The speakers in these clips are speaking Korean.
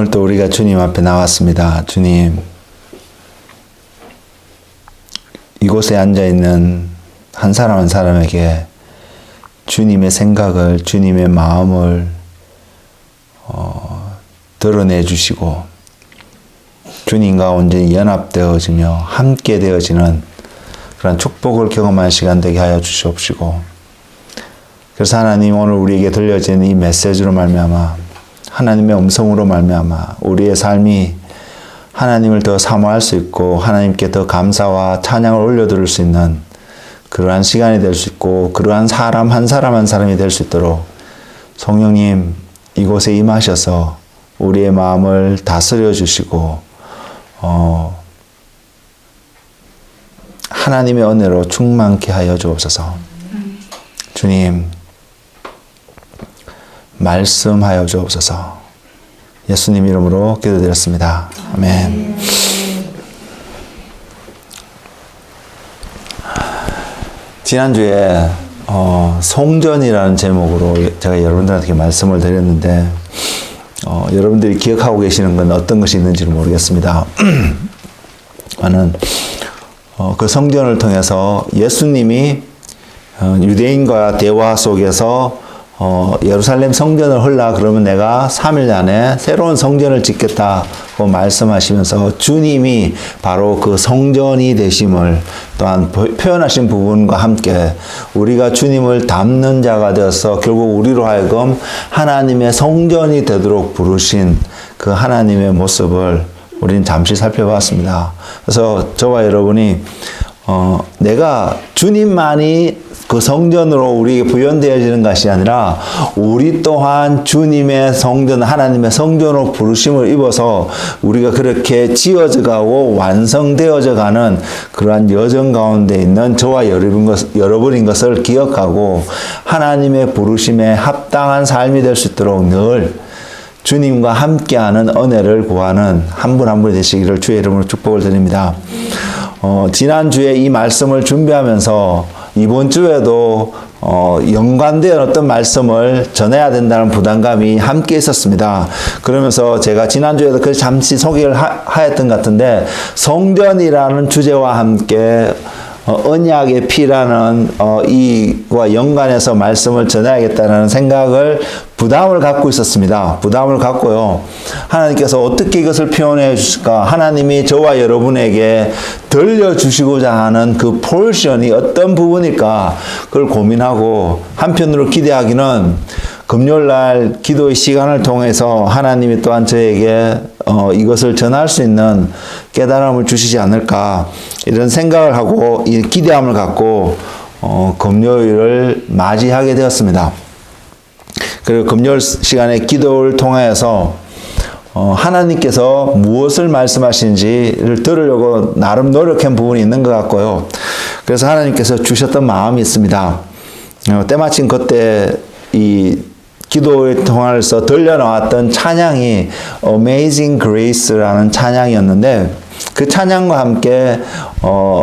오늘 또 우리가 주님 앞에 나왔습니다. 주님, 이곳에 앉아있는 한 사람 한 사람에게 주님의 생각을, 주님의 마음을 드러내 주시고 주님과 온전히 연합되어지며 함께 되어지는 그런 축복을 경험한 시간 되게 하여 주시옵시고, 그래서 하나님 오늘 우리에게 들려진 이 메시지로 말미암아, 하나님의 음성으로 말미암아 우리의 삶이 하나님을 더 사모할 수 있고 하나님께 더 감사와 찬양을 올려드릴 수 있는 그러한 시간이 될 수 있고, 그러한 사람 한 사람 한 사람이 될 수 있도록 성령님 이곳에 임하셔서 우리의 마음을 다스려 주시고 하나님의 은혜로 충만케 하여 주옵소서. 주님, 말씀하여 주옵소서. 예수님 이름으로 기도드렸습니다. 아멘. 지난주에 성전이라는 제목으로 제가 여러분들한테 말씀을 드렸는데 여러분들이 기억하고 계시는 건 어떤 것이 있는지 모르겠습니다. 저는 그 성전을 통해서 예수님이 유대인과 대화 속에서 예루살렘 성전을 헐라 그러면 내가 3일 안에 새로운 성전을 짓겠다고 말씀하시면서 주님이 바로 그 성전이 되심을 또한 표현하신 부분과 함께 우리가 주님을 닮는 자가 되어서 결국 우리로 하여금 하나님의 성전이 되도록 부르신 그 하나님의 모습을 우리는 잠시 살펴봤습니다. 그래서 저와 여러분이 내가 주님만이 그 성전으로 우리에게 부연되어지는 것이 아니라 우리 또한 주님의 성전, 하나님의 성전으로 부르심을 입어서 우리가 그렇게 지어져 가고 완성되어져 가는 그러한 여정 가운데 있는 저와 여러분인 것을 기억하고 하나님의 부르심에 합당한 삶이 될 수 있도록 늘 주님과 함께하는 은혜를 구하는 한 분 한 분이 되시기를 주의 이름으로 축복을 드립니다. 지난주에 이 말씀을 준비하면서 이번 주에도 연관된 어떤 말씀을 전해야 된다는 부담감이 함께 있었습니다. 그러면서 제가 지난주에도 그 잠시 소개를 하였던 것 같은데, 성전이라는 주제와 함께 언약의 피라는 이와 연관해서 말씀을 전해야겠다는 생각을 부담을 갖고 있었습니다. 부담을 갖고요. 하나님께서 어떻게 이것을 표현해 주실까? 하나님이 저와 여러분에게 들려주시고자 하는 그 포션이 어떤 부분일까? 그걸 고민하고 한편으로 기대하기는 금요일날 기도의 시간을 통해서 하나님이 또한 저에게 이것을 전할 수 있는 깨달음을 주시지 않을까, 이런 생각을 하고 이 기대함을 갖고 금요일을 맞이하게 되었습니다. 그리고 금요일 시간에 기도를 통해서 하나님께서 무엇을 말씀하시는지를 들으려고 나름 노력한 부분이 있는 것 같고요. 그래서 하나님께서 주셨던 마음이 있습니다. 때마침 그때 이 기도의 통화에서 들려나왔던 찬양이 Amazing Grace라는 찬양이었는데, 그 찬양과 함께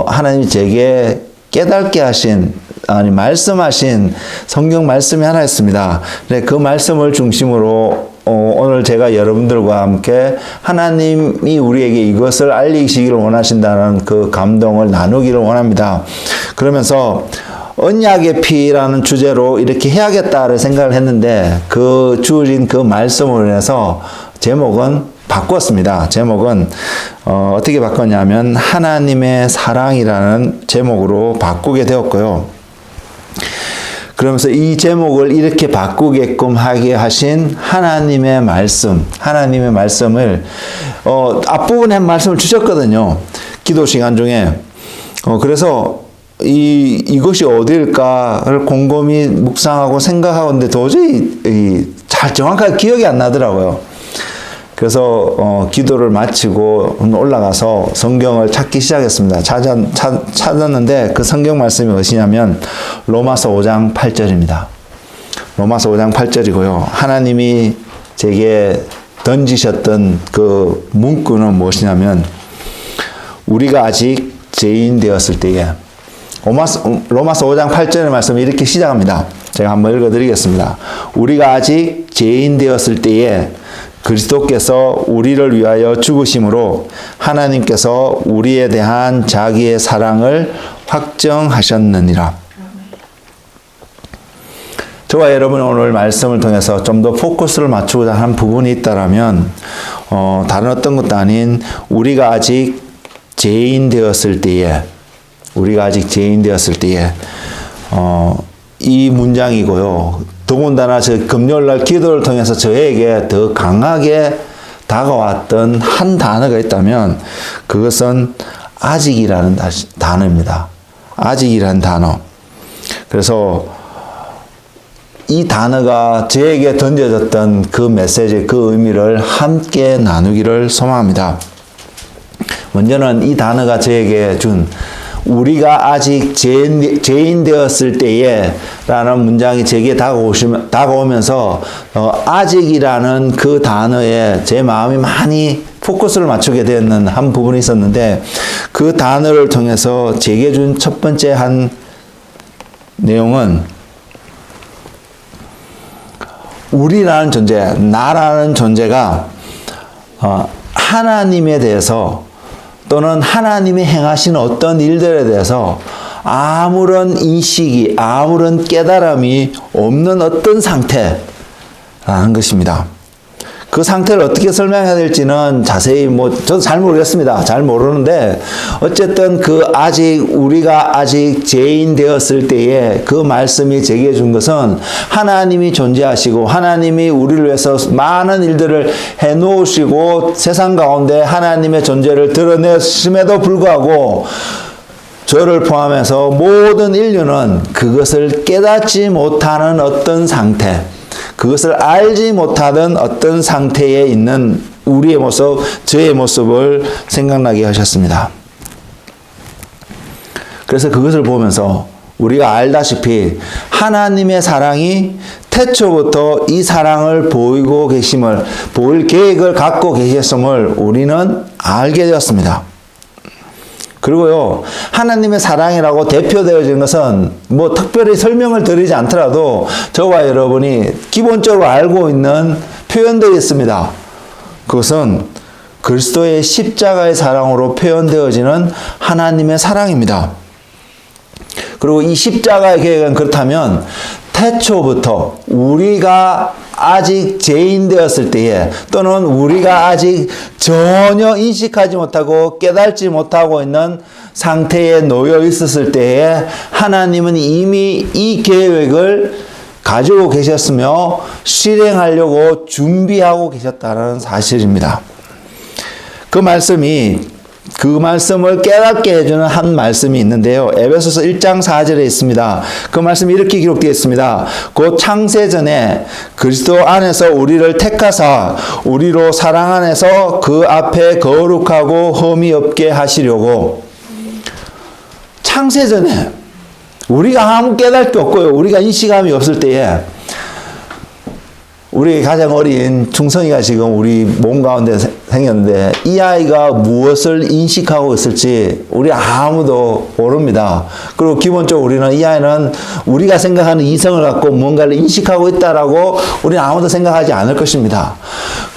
하나님이 제게 깨닫게 하신, 말씀하신 성경 말씀이 하나 있습니다. 그 말씀을 중심으로 오늘 제가 여러분들과 함께 하나님이 우리에게 이것을 알리시기를 원하신다는 그 감동을 나누기를 원합니다. 그러면서 언약의 피라는 주제로 이렇게 해야겠다를 생각을 했는데, 그 주어진 그 말씀으로 인해서 제목은 바꿨습니다. 제목은 어떻게 바꿨냐면 하나님의 사랑이라는 제목으로 바꾸게 되었고요. 그러면서 이 제목을 이렇게 바꾸게끔 하게 하신 하나님의 말씀, 하나님의 말씀을 앞부분에 말씀을 주셨거든요. 기도 시간 중에. 그래서 이것이 어딜까를 곰곰이 묵상하고 생각하는데 도저히 잘 정확하게 기억이 안 나더라고요. 그래서 기도를 마치고 올라가서 성경을 찾기 시작했습니다. 찾았는데 그 성경 말씀이 무엇이냐면 로마서 5장 8절입니다. 로마서 5장 8절이고요. 하나님이 제게 던지셨던 그 문구는 무엇이냐면, 우리가 아직 죄인 되었을 때에, 로마서 5장 8절의 말씀이 이렇게 시작합니다. 제가 한번 읽어드리겠습니다. 우리가 아직 죄인 되었을 때에 그리스도께서 우리를 위하여 죽으심으로 하나님께서 우리에 대한 자기의 사랑을 확정하셨느니라. 저와 여러분 오늘 말씀을 통해서 좀 더 포커스를 맞추고자 하는 부분이 있다라면 다른 어떤 것도 아닌 우리가 아직 죄인 되었을 때에 이 문장이고요. 더군다나 저 금요일날 기도를 통해서 저에게 더 강하게 다가왔던 한 단어가 있다면 그것은 아직이라는 단어입니다. 아직이라는 단어. 그래서 이 단어가 저에게 던져졌던 그 메시지, 그 의미를 함께 나누기를 소망합니다. 먼저는 이 단어가 저에게 준 우리가 아직 죄인 되었을 때에 라는 문장이 제게 다가오면서 아직이라는 그 단어에 제 마음이 많이 포커스를 맞추게 되는 한 부분이 있었는데 그 단어를 통해서 제게 준 첫 번째 한 내용은 우리라는 존재, 나라는 존재가 하나님에 대해서 또는 하나님이 행하신 어떤 일들에 대해서 아무런 인식이, 아무런 깨달음이 없는 어떤 상태라는 것입니다. 그 상태를 어떻게 설명해야 될지는 자세히 저도 잘 모르겠습니다. 잘 모르는데 어쨌든 우리가 아직 죄인 되었을 때에 그 말씀이 제게 준 것은 하나님이 존재하시고 하나님이 우리를 위해서 많은 일들을 해놓으시고 세상 가운데 하나님의 존재를 드러내심에도 불구하고 저를 포함해서 모든 인류는 그것을 깨닫지 못하는 어떤 상태, 그것을 알지 못하던 어떤 상태에 있는 우리의 모습, 저의 모습을 생각나게 하셨습니다. 그래서 그것을 보면서 우리가 알다시피 하나님의 사랑이 태초부터 이 사랑을 보일 계획을 갖고 계셨음을 우리는 알게 되었습니다. 그리고요, 하나님의 사랑이라고 대표되어진 것은 특별히 설명을 드리지 않더라도 저와 여러분이 기본적으로 알고 있는 표현들이 있습니다. 그것은 그리스도의 십자가의 사랑으로 표현되어지는 하나님의 사랑입니다. 그리고 이 십자가의 계획은 그렇다면 태초부터 우리가 아직 죄인 되었을 때에 또는 우리가 아직 전혀 인식하지 못하고 깨닫지 못하고 있는 상태에 놓여 있었을 때에 하나님은 이미 이 계획을 가지고 계셨으며 실행하려고 준비하고 계셨다는 사실입니다. 그 말씀을 깨닫게 해주는 한 말씀이 있는데요. 에베소서 1장 4절에 있습니다. 그 말씀이 이렇게 기록되어 있습니다. 곧 창세전에 그리스도 안에서 우리를 택하사 우리로 사랑 안에서 그 앞에 거룩하고 흠이 없게 하시려고. 창세전에 우리가 아무 깨달을 게 없고요. 우리가 인식함이 없을 때에 우리 가장 어린 충성이가 지금 우리 몸 가운데 생겼는데 이 아이가 무엇을 인식하고 있을지 우리 아무도 모릅니다. 그리고 기본적으로 우리는 이 아이는 우리가 생각하는 이성을 갖고 뭔가를 인식하고 있다라고 우리는 아무도 생각하지 않을 것입니다.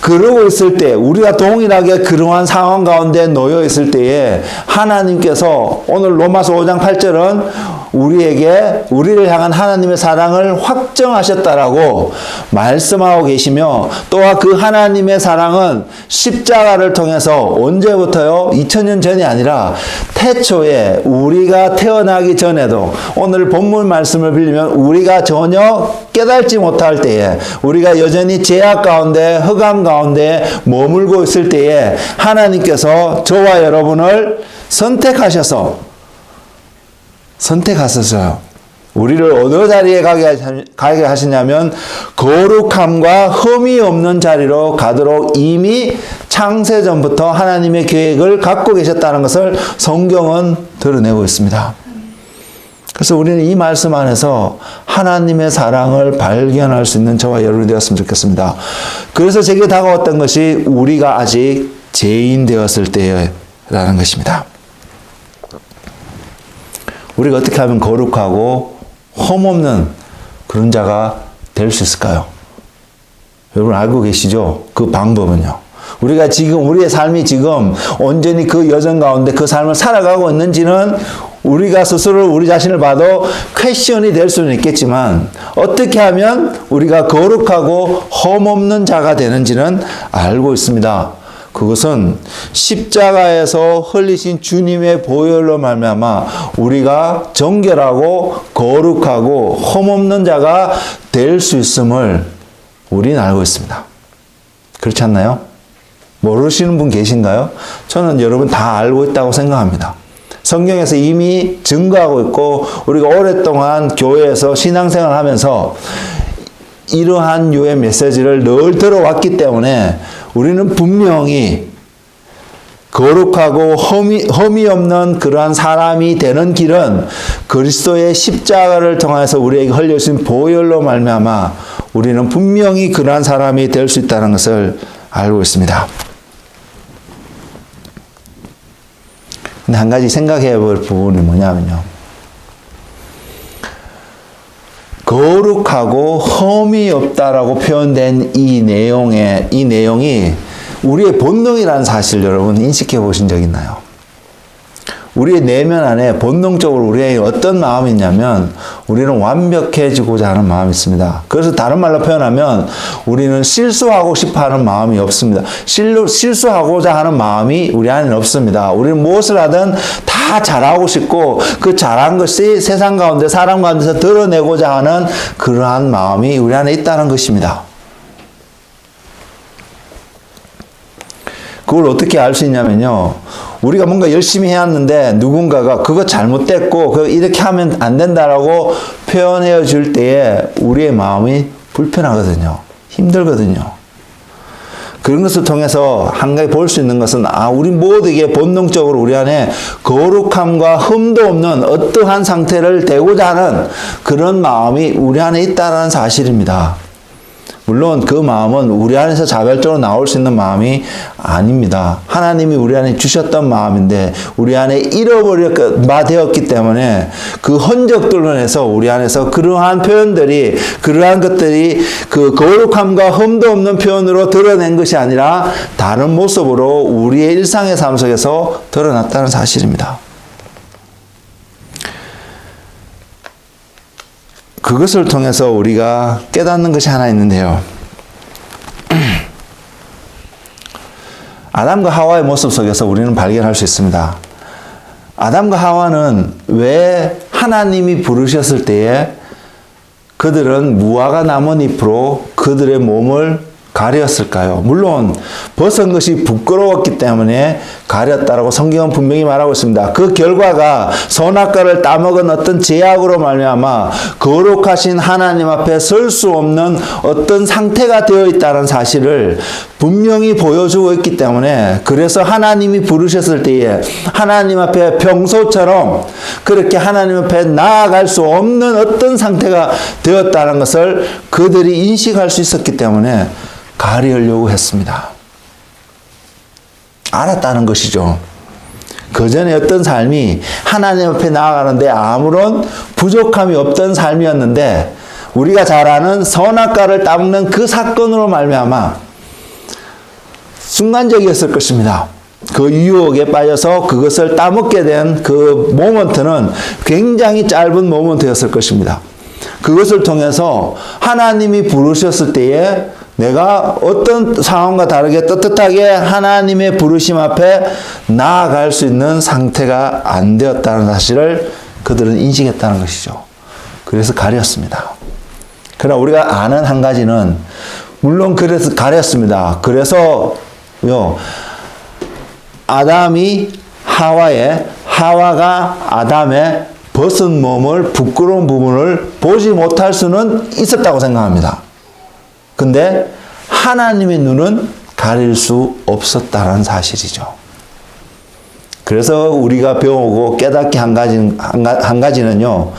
그러고 있을 때 우리가 동일하게 그러한 상황 가운데 놓여 있을 때에 하나님께서 오늘 로마서 5장 8절은 우리를 향한 하나님의 사랑을 확정하셨다라고 말씀하고 계시며 또한 그 하나님의 사랑은 십자가를 통해서 언제부터요? 2000년 전이 아니라 태초에 우리가 태어나기 전에도 오늘 본문 말씀을 빌리면 우리가 전혀 깨닫지 못할 때에 우리가 여전히 죄악 가운데 흑암 가운데 머물고 있을 때에 하나님께서 저와 여러분을 선택하셨어요. 우리를 어느 자리에 가게 하시냐면 거룩함과 흠이 없는 자리로 가도록 이미 창세전부터 하나님의 계획을 갖고 계셨다는 것을 성경은 드러내고 있습니다. 그래서 우리는 이 말씀 안에서 하나님의 사랑을 발견할 수 있는 저와 여러분이 되었으면 좋겠습니다. 그래서 제게 다가왔던 것이 우리가 아직 죄인 되었을 때라는 것입니다. 우리가 어떻게 하면 거룩하고 흠없는 그런 자가 될 수 있을까요? 여러분 알고 계시죠? 그 방법은요. 우리가 지금 우리의 삶이 지금 온전히 그 여정 가운데 그 삶을 살아가고 있는지는 우리가 스스로 우리 자신을 봐도 퀘션이 될 수는 있겠지만 어떻게 하면 우리가 거룩하고 험없는 자가 되는지는 알고 있습니다. 그것은 십자가에서 흘리신 주님의 보혈로 말미암아 우리가 정결하고 거룩하고 험없는 자가 될 수 있음을 우리는 알고 있습니다. 그렇지 않나요? 모르시는 분 계신가요? 저는 여러분 다 알고 있다고 생각합니다. 성경에서 이미 증거하고 있고 우리가 오랫동안 교회에서 신앙생활을 하면서 이러한 유의 메시지를 늘 들어왔기 때문에 우리는 분명히 거룩하고 험이 없는 그러한 사람이 되는 길은 그리스도의 십자가를 통해서 우리에게 흘려진 보혈로 말미암아 우리는 분명히 그러한 사람이 될 수 있다는 것을 알고 있습니다. 근데 한 가지 생각해 볼 부분이 뭐냐면요. 거룩하고 험이 없다라고 표현된 이 내용이 우리의 본능이라는 사실 여러분 인식해 보신 적 있나요? 우리의 내면 안에 본능적으로 우리에게 어떤 마음이 있냐면 우리는 완벽해지고자 하는 마음이 있습니다. 그래서 다른 말로 표현하면 우리는 실수하고 싶어 하는 마음이 없습니다. 실수하고자 하는 마음이 우리 안에는 없습니다. 우리는 무엇을 하든 다 잘하고 싶고 그 잘한 것이 세상 가운데 사람 가운데서 드러내고자 하는 그러한 마음이 우리 안에 있다는 것입니다. 그걸 어떻게 알 수 있냐면요. 우리가 뭔가 열심히 해왔는데 누군가가 그거 잘못됐고 그거 이렇게 하면 안 된다라고 표현해 줄 때에 우리의 마음이 불편하거든요. 힘들거든요. 그런 것을 통해서 한 가지 볼 수 있는 것은 우리 모두에게 본능적으로 우리 안에 거룩함과 흠도 없는 어떠한 상태를 되고자 하는 그런 마음이 우리 안에 있다는 사실입니다. 물론 그 마음은 우리 안에서 자발적으로 나올 수 있는 마음이 아닙니다. 하나님이 우리 안에 주셨던 마음인데 우리 안에 잃어버려 되었기 때문에 그 흔적들로 인해서 우리 안에서 그러한 표현들이 그러한 것들이 그 거룩함과 흠도 없는 표현으로 드러낸 것이 아니라 다른 모습으로 우리의 일상의 삶 속에서 드러났다는 사실입니다. 그것을 통해서 우리가 깨닫는 것이 하나 있는데요. 아담과 하와의 모습 속에서 우리는 발견할 수 있습니다. 아담과 하와는 왜 하나님이 부르셨을 때에 그들은 무화과 나뭇잎으로 그들의 몸을 가렸을까요? 물론 벗은 것이 부끄러웠기 때문에 가렸다라고 성경은 분명히 말하고 있습니다. 그 결과가 선악과를 따먹은 어떤 제약으로 말미암아 거룩하신 하나님 앞에 설 수 없는 어떤 상태가 되어 있다는 사실을 분명히 보여주고 있기 때문에 그래서 하나님이 부르셨을 때에 하나님 앞에 평소처럼 그렇게 하나님 앞에 나아갈 수 없는 어떤 상태가 되었다는 것을 그들이 인식할 수 있었기 때문에 가리려고 했습니다. 알았다는 것이죠. 그 전에 어떤 삶이 하나님 앞에 나아가는데 아무런 부족함이 없던 삶이었는데 우리가 잘 아는 선악과를 따먹는 그 사건으로 말미암아 순간적이었을 것입니다. 그 유혹에 빠져서 그것을 따먹게 된 그 모먼트는 굉장히 짧은 모먼트였을 것입니다. 그것을 통해서 하나님이 부르셨을 때에 내가 어떤 상황과 다르게 떳떳하게 하나님의 부르심 앞에 나아갈 수 있는 상태가 안 되었다는 사실을 그들은 인식했다는 것이죠. 그래서 가렸습니다. 그러나 우리가 아는 한 가지는 물론 그래서 가렸습니다. 그래서요 아담이 하와가 아담의 벗은 몸을 부끄러운 부분을 보지 못할 수는 있었다고 생각합니다. 근데 하나님의 눈은 가릴 수 없었다는 사실이죠. 그래서 우리가 배우고 깨닫기 한 가지는요,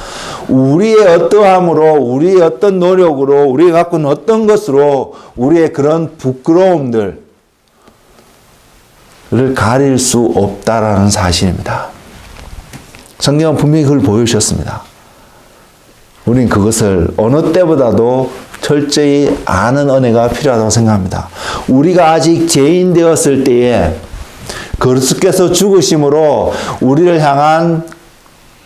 우리의 어떠함으로, 우리의 어떤 노력으로, 우리가 갖고 있는 어떤 것으로 우리의 그런 부끄러움들을 가릴 수 없다라는 사실입니다. 성경은 분명히 그걸 보여주셨습니다. 우린 그것을 어느 때보다도 철저히 아는 은혜가 필요하다고 생각합니다. 우리가 아직 죄인 되었을 때에 그리스도께서 죽으심으로 우리를 향한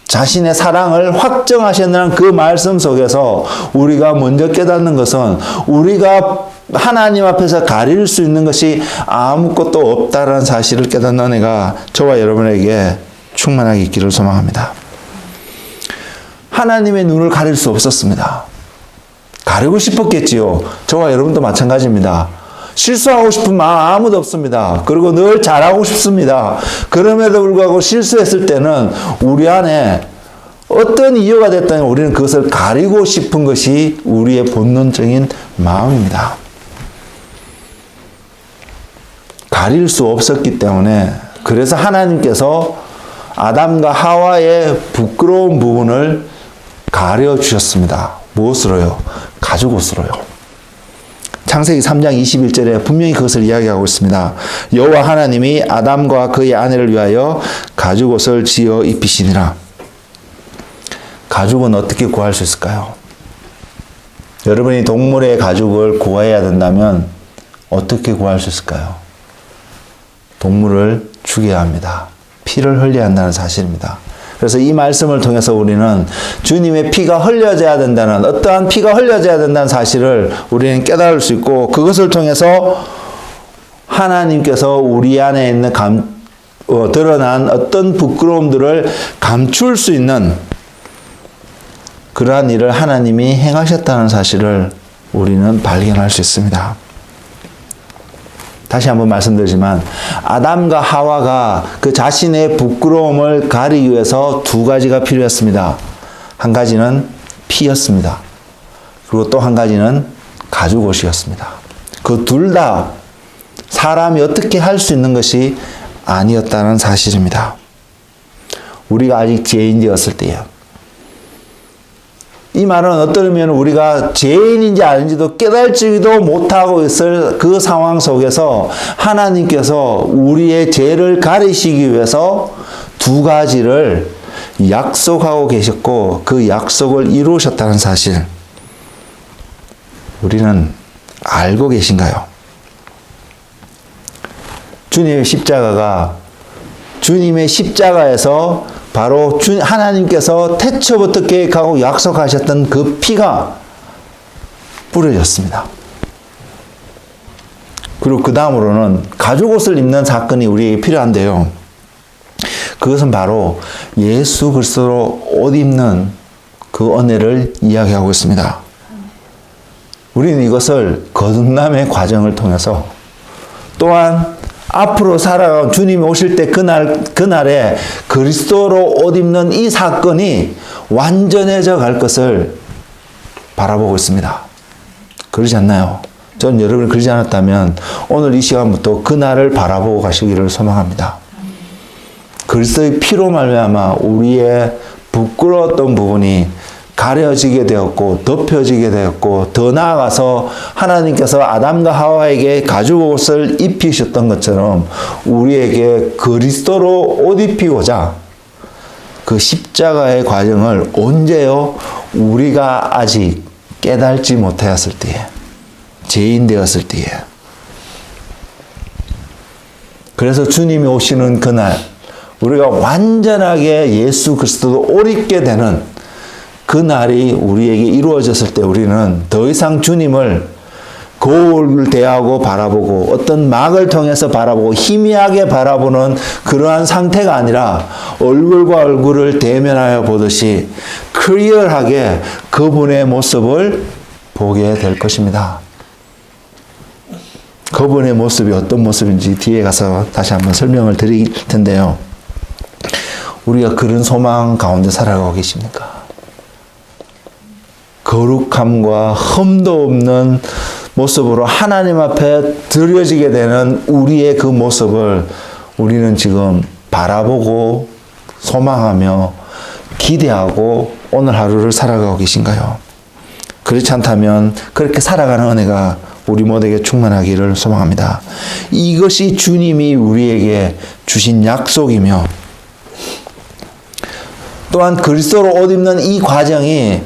자신의 사랑을 확정하셨다는 그 말씀 속에서 우리가 먼저 깨닫는 것은 우리가 하나님 앞에서 가릴 수 있는 것이 아무것도 없다라는 사실을 깨닫는 은혜가 저와 여러분에게 충만하게 있기를 소망합니다. 하나님의 눈을 가릴 수 없었습니다. 가리고 싶었겠지요. 저와 여러분도 마찬가지입니다. 실수하고 싶은 마음 아무도 없습니다. 그리고 늘 잘하고 싶습니다. 그럼에도 불구하고 실수했을 때는 우리 안에 어떤 이유가 됐든 우리는 그것을 가리고 싶은 것이 우리의 본능적인 마음입니다. 가릴 수 없었기 때문에 그래서 하나님께서 아담과 하와의 부끄러운 부분을 가려주셨습니다. 무엇으로요? 가죽옷으로요. 창세기 3장 21절에 분명히 그것을 이야기하고 있습니다. 여호와 하나님이 아담과 그의 아내를 위하여 가죽옷을 지어 입히시니라. 가죽은 어떻게 구할 수 있을까요? 여러분이 동물의 가죽을 구해야 된다면 어떻게 구할 수 있을까요? 동물을 죽여야 합니다. 피를 흘려야 한다는 사실입니다. 그래서 이 말씀을 통해서 우리는 주님의 피가 흘려져야 된다는, 어떠한 피가 흘려져야 된다는 사실을 우리는 깨달을 수 있고, 그것을 통해서 하나님께서 우리 안에 있는 드러난 어떤 부끄러움들을 감출 수 있는 그러한 일을 하나님이 행하셨다는 사실을 우리는 발견할 수 있습니다. 다시 한번 말씀드리지만 아담과 하와가 그 자신의 부끄러움을 가리기 위해서 두 가지가 필요했습니다. 한 가지는 피였습니다. 그리고 또 한 가지는 가죽옷이었습니다. 그 둘 다 사람이 어떻게 할 수 있는 것이 아니었다는 사실입니다. 우리가 아직 죄인이었을 때요. 이 말은 어떤 의미는 우리가 죄인인지 아닌지도 깨달지도 못하고 있을 그 상황 속에서 하나님께서 우리의 죄를 가리시기 위해서 두 가지를 약속하고 계셨고 그 약속을 이루셨다는 사실, 우리는 알고 계신가요? 주님의 십자가에서 바로 하나님께서 태초부터 계획하고 약속하셨던 그 피가 뿌려졌습니다. 그리고 그 다음으로는 가죽옷을 입는 사건이 우리에게 필요한데요. 그것은 바로 예수 그리스도로 옷 입는 그 은혜를 이야기하고 있습니다. 우리는 이것을 거듭남의 과정을 통해서 또한 앞으로 살아가는 주님이 오실 때 그날에 그리스도로 옷 입는 이 사건이 완전해져 갈 것을 바라보고 있습니다. 그러지 않나요? 저는 여러분이 그러지 않았다면 오늘 이 시간부터 그날을 바라보고 가시기를 소망합니다. 그리스도의 피로 말미암아 우리의 부끄러웠던 부분이 가려지게 되었고 덮여지게 되었고, 더 나아가서 하나님께서 아담과 하와에게 가죽옷을 입히셨던 것처럼 우리에게 그리스도로 옷 입히고자 그 십자가의 과정을 언제요? 우리가 아직 깨달지 못하였을 때에, 죄인 되었을 때에. 그래서 주님이 오시는 그날 우리가 완전하게 예수 그리스도로 옷 입게 되는 그 날이 우리에게 이루어졌을 때 우리는 더 이상 주님을 거울을 대하고 바라보고 어떤 막을 통해서 바라보고 희미하게 바라보는 그러한 상태가 아니라 얼굴과 얼굴을 대면하여 보듯이 클리어하게 그분의 모습을 보게 될 것입니다. 그분의 모습이 어떤 모습인지 뒤에 가서 다시 한번 설명을 드릴 텐데요. 우리가 그런 소망 가운데 살아가고 계십니까? 거룩함과 흠도 없는 모습으로 하나님 앞에 드려지게 되는 우리의 그 모습을 우리는 지금 바라보고 소망하며 기대하고 오늘 하루를 살아가고 계신가요? 그렇지 않다면 그렇게 살아가는 은혜가 우리 모두에게 충만하기를 소망합니다. 이것이 주님이 우리에게 주신 약속이며, 또한 그리스도로 옷 입는 이 과정이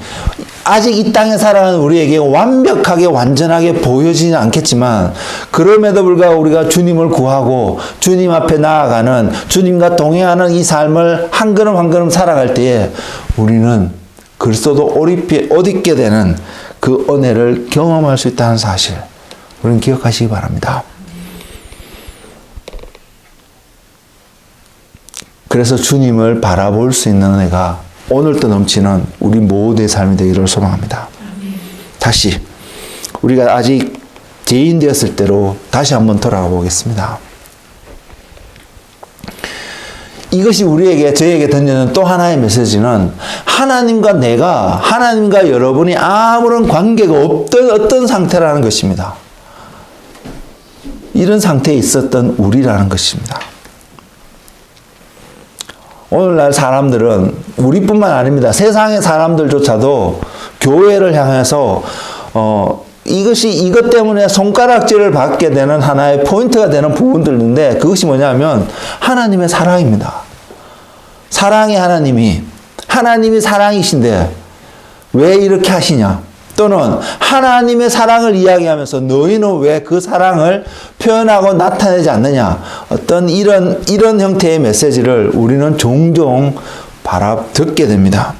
아직 이 땅에 살아가는 우리에게 완벽하게 완전하게 보여지지 않겠지만 그럼에도 불구하고 우리가 주님을 구하고 주님 앞에 나아가는 주님과 동행하는 이 삶을 한 걸음 한 걸음 살아갈 때에 우리는 그리스도도 옷 입게 되는 그 은혜를 경험할 수 있다는 사실 우리는 기억하시기 바랍니다. 그래서 주님을 바라볼 수 있는 은혜가 오늘도 넘치는 우리 모두의 삶이 되기를 소망합니다. 다시 우리가 아직 죄인 되었을 때로 다시 한번 돌아가 보겠습니다. 이것이 저에게 던지는 또 하나의 메시지는 하나님과 여러분이 아무런 관계가 없던 어떤 상태라는 것입니다. 이런 상태에 있었던 우리라는 것입니다. 오늘날 사람들은 우리뿐만 아닙니다. 세상의 사람들조차도 교회를 향해서 이것 때문에 손가락질을 받게 되는 하나의 포인트가 되는 부분들인데 그것이 뭐냐면 하나님의 사랑입니다. 사랑의 하나님이 사랑이신데 왜 이렇게 하시냐? 또는 하나님의 사랑을 이야기하면서 너희는 왜 그 사랑을 표현하고 나타내지 않느냐? 어떤 이런 형태의 메시지를 우리는 종종 듣게 됩니다.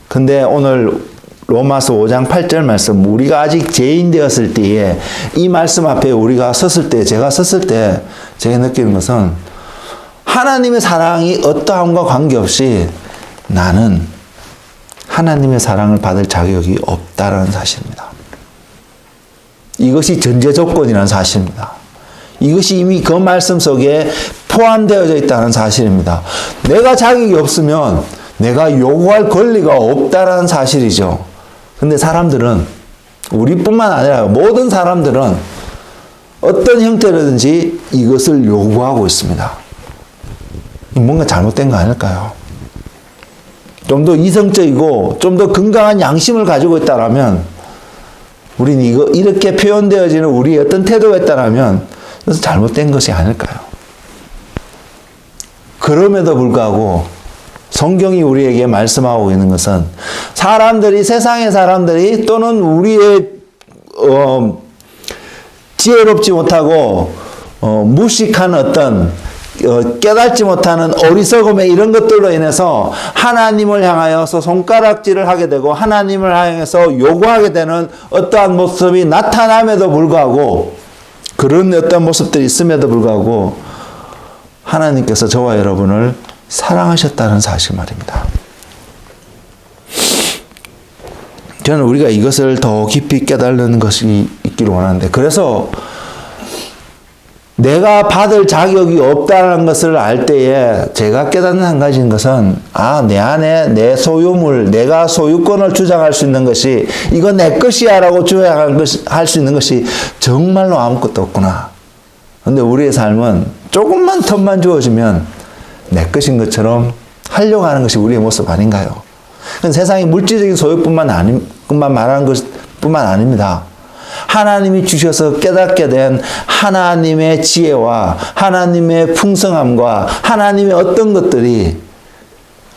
근데 오늘 로마서 5장 8절 말씀, 우리가 아직 죄인 되었을 때에 이 말씀 앞에 우리가 제가 섰을 때 제가 느끼는 것은 하나님의 사랑이 어떠함과 관계없이 나는 하나님의 사랑을 받을 자격이 없다라는 사실입니다. 이것이 전제 조건이라는 사실입니다. 이것이 이미 그 말씀 속에 포함되어져 있다는 사실입니다. 내가 자격이 없으면 내가 요구할 권리가 없다라는 사실이죠. 근데 사람들은 우리뿐만 아니라 모든 사람들은 어떤 형태로든지 이것을 요구하고 있습니다. 뭔가 잘못된 거 아닐까요? 좀 더 이성적이고 좀 더 건강한 양심을 가지고 있다라면 우리는 이렇게 표현되어지는 우리의 어떤 태도가 있다라면 그것은 잘못된 것이 아닐까요? 그럼에도 불구하고 성경이 우리에게 말씀하고 있는 것은 세상의 사람들이 또는 우리의 지혜롭지 못하고 무식한 어떤 깨닫지 못하는 어리석음의 이런 것들로 인해서 하나님을 향하여서 손가락질을 하게 되고 하나님을 향해서 요구하게 되는 어떠한 모습이 나타남에도 불구하고 그런 어떤 모습들이 있음에도 불구하고 하나님께서 저와 여러분을 사랑하셨다는 사실 말입니다. 저는 우리가 이것을 더 깊이 깨달는 것이 있기를 원하는데 그래서 내가 받을 자격이 없다는 것을 알 때에 제가 깨닫는 한 가지인 것은 내 안에 내 소유물, 내가 소유권을 주장할 수 있는 것이 이거 내 것이야 라고 주장할 수 있는 것이 정말로 아무것도 없구나. 근데 우리의 삶은 조금만 틈만 주어지면 내 것인 것처럼 하려고 하는 것이 우리의 모습 아닌가요? 세상의 물질적인 소유뿐만 말하는 것뿐만 아닙니다. 하나님이 주셔서 깨닫게 된 하나님의 지혜와 하나님의 풍성함과 하나님의 어떤 것들이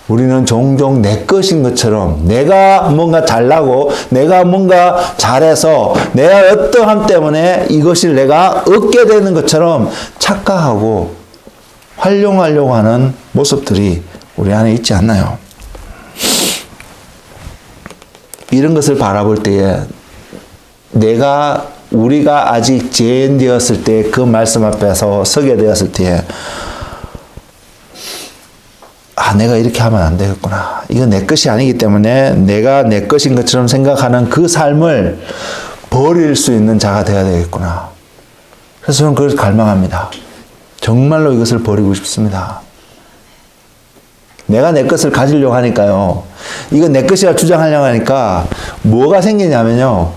우리는 종종 내 것인 것처럼 내가 뭔가 잘나고 내가 뭔가 잘해서 내가 어떠함 때문에 이것을 내가 얻게 되는 것처럼 착각하고 활용하려고 하는 모습들이 우리 안에 있지 않나요? 이런 것을 바라볼 때에 우리가 아직 죄인 되었을 때 그 말씀 앞에서 서게 되었을 때에 내가 이렇게 하면 안 되겠구나. 이건 내 것이 아니기 때문에 내가 내 것인 것처럼 생각하는 그 삶을 버릴 수 있는 자가 되어야 되겠구나. 그래서 저는 그걸 갈망합니다. 정말로 이것을 버리고 싶습니다. 내가 내 것을 가지려고 하니까요. 이건 내 것이라 주장하려고 하니까 뭐가 생기냐면요.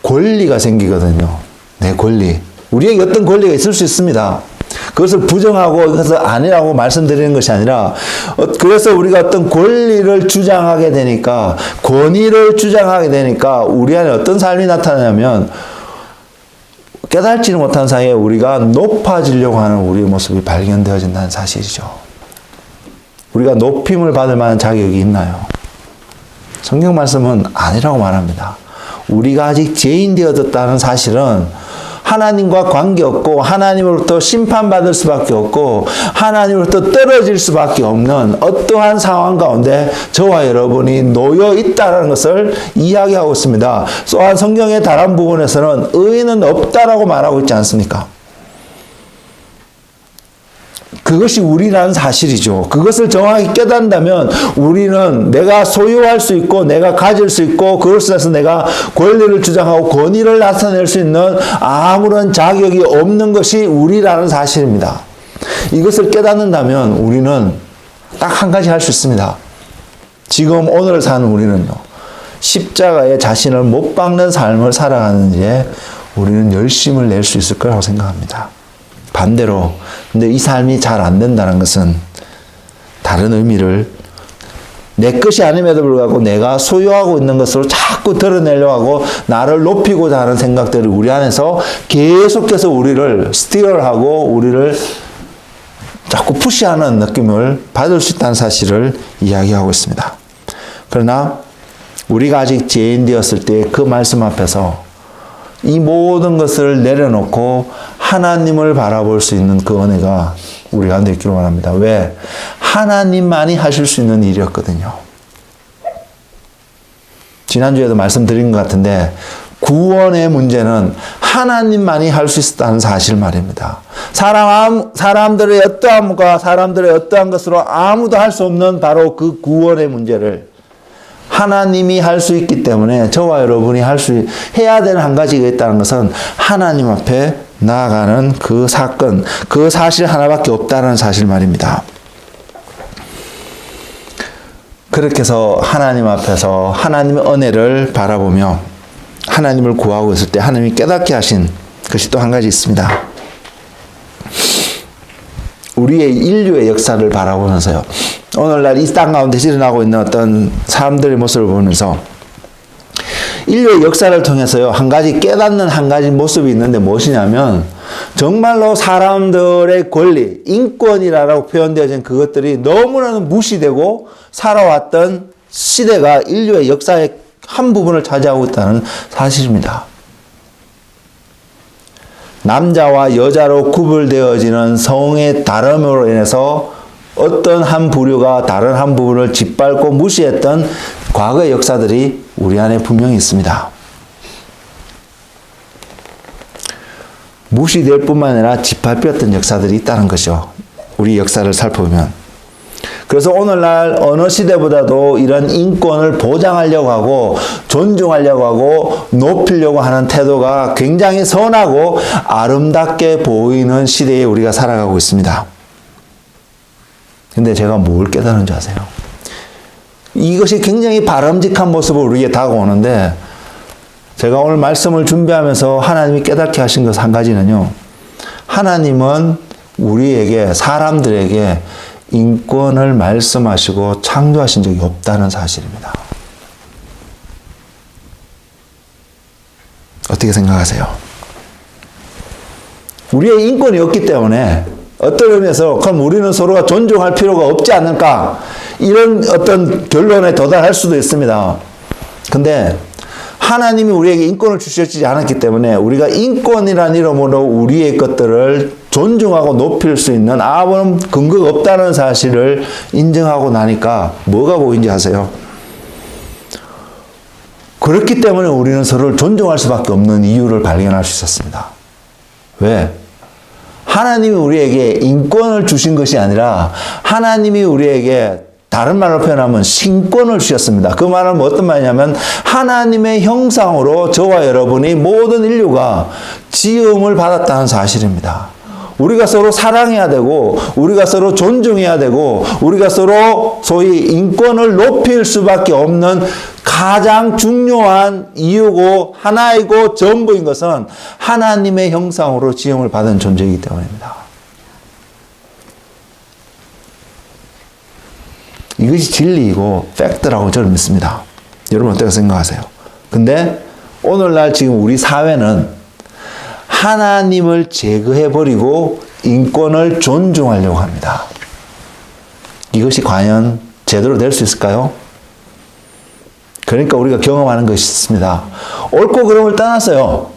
권리가 생기거든요. 내 권리. 우리에게 어떤 권리가 있을 수 있습니다. 그것을 부정하고 그것을 아니라고 말씀드리는 것이 아니라 그래서 우리가 어떤 권리를 주장하게 되니까 권위를 주장하게 되니까 우리 안에 어떤 삶이 나타나냐면 깨닫지는 못한 사이에 우리가 높아지려고 하는 우리의 모습이 발견되어진다는 사실이죠. 우리가 높임을 받을 만한 자격이 있나요? 성경 말씀은 아니라고 말합니다. 우리가 아직 죄인 되어졌다는 사실은 하나님과 관계없고 하나님으로부터 심판받을 수밖에 없고 하나님으로부터 떨어질 수밖에 없는 어떠한 상황 가운데 저와 여러분이 놓여 있다는 것을 이야기하고 있습니다. 또한 성경의 다른 부분에서는 의인은 없다라고 말하고 있지 않습니까? 그것이 우리라는 사실이죠. 그것을 정확히 깨닫는다면 우리는 내가 소유할 수 있고 내가 가질 수 있고 그것을 해서 내가 권리를 주장하고 권위를 나타낼 수 있는 아무런 자격이 없는 것이 우리라는 사실입니다. 이것을 깨닫는다면 우리는 딱 한 가지 할 수 있습니다. 지금 오늘 사는 우리는요. 십자가에 자신을 못 박는 삶을 살아가는지에 우리는 열심을 낼 수 있을 거라고 생각합니다. 반대로 근데 이 삶이 잘 안 된다는 것은 다른 의미를 내 것이 아님에도 불구하고 내가 소유하고 있는 것으로 자꾸 드러내려고 하고 나를 높이고자 하는 생각들이 우리 안에서 계속해서 우리를 스티어하고 우리를 자꾸 푸시하는 느낌을 받을 수 있다는 사실을 이야기하고 있습니다. 그러나 우리가 아직 죄인 되었을 때 그 말씀 앞에서 이 모든 것을 내려놓고 하나님을 바라볼 수 있는 그 은혜가 우리 가운데 있기를 원합니다. 왜? 하나님만이 하실 수 있는 일이었거든요. 지난주에도 말씀드린 것 같은데 구원의 문제는 하나님만이 할 수 있었다는 사실 말입니다. 사람들의 어떠함과 사람들의 어떠한 것으로 아무도 할 수 없는 바로 그 구원의 문제를 하나님이 할 수 있기 때문에 저와 여러분이 해야 되는 한 가지가 있다는 것은 하나님 앞에 나아가는 그 사건, 그 사실 하나밖에 없다는 사실 말입니다. 그렇게 해서 하나님 앞에서 하나님의 은혜를 바라보며 하나님을 구하고 있을 때 하나님이 깨닫게 하신 것이 또 한 가지 있습니다. 우리의 인류의 역사를 바라보면서요. 오늘날 이 땅 가운데 일어나고 있는 어떤 사람들의 모습을 보면서 인류의 역사를 통해서요. 한 가지 깨닫는 한 가지 모습이 있는데 무엇이냐면 정말로 사람들의 권리, 인권이라고 표현되어진 그것들이 너무나도 무시되고 살아왔던 시대가 인류의 역사의 한 부분을 차지하고 있다는 사실입니다. 남자와 여자로 구분되어지는 성의 다름으로 인해서 어떤 한 부류가 다른 한 부분을 짓밟고 무시했던 과거의 역사들이 우리 안에 분명히 있습니다. 무시될 뿐만 아니라 짓밟혔던 역사들이 있다는 것이죠. 우리 역사를 살펴보면. 그래서 오늘날 어느 시대보다도 이런 인권을 보장하려고 하고 존중하려고 하고 높이려고 하는 태도가 굉장히 선하고 아름답게 보이는 시대에 우리가 살아가고 있습니다. 근데 제가 뭘 깨달은지 아세요? 이것이 굉장히 바람직한 모습으로 우리에게 다가오는데 제가 오늘 말씀을 준비하면서 하나님이 깨닫게 하신 것 한 가지는요. 하나님은 우리에게 사람들에게 인권을 말씀하시고 창조하신 적이 없다는 사실입니다. 어떻게 생각하세요? 우리의 인권이 없기 때문에 어떤 의미에서 그럼 우리는 서로가 존중할 필요가 없지 않을까? 이런 어떤 결론에 도달할 수도 있습니다. 근데 하나님이 우리에게 인권을 주시지 않았기 때문에 우리가 인권이라는 이름으로 우리의 것들을 존중하고 높일 수 있는 아무런 근거가 없다는 사실을 인정하고 나니까 뭐가 보이는지 아세요? 그렇기 때문에 우리는 서로를 존중할 수밖에 없는 이유를 발견할 수 있었습니다. 왜? 하나님이 우리에게 인권을 주신 것이 아니라 하나님이 우리에게 다른 말로 표현하면 신권을 주셨습니다. 그 말은 어떤 말이냐면 하나님의 형상으로 저와 여러분이 모든 인류가 지음을 받았다는 사실입니다. 우리가 서로 사랑해야 되고 우리가 서로 존중해야 되고 우리가 서로 소위 인권을 높일 수밖에 없는 가장 중요한 이유고 하나이고 전부인 것은 하나님의 형상으로 지음을 받은 존재이기 때문입니다. 이것이 진리이고 팩트라고 저는 믿습니다. 여러분 어떻게 생각하세요? 근데 오늘날 지금 우리 사회는 하나님을 제거해버리고 인권을 존중하려고 합니다. 이것이 과연 제대로 될 수 있을까요? 그러니까 우리가 경험하는 것이 있습니다. 옳고 그름을 떠났어요.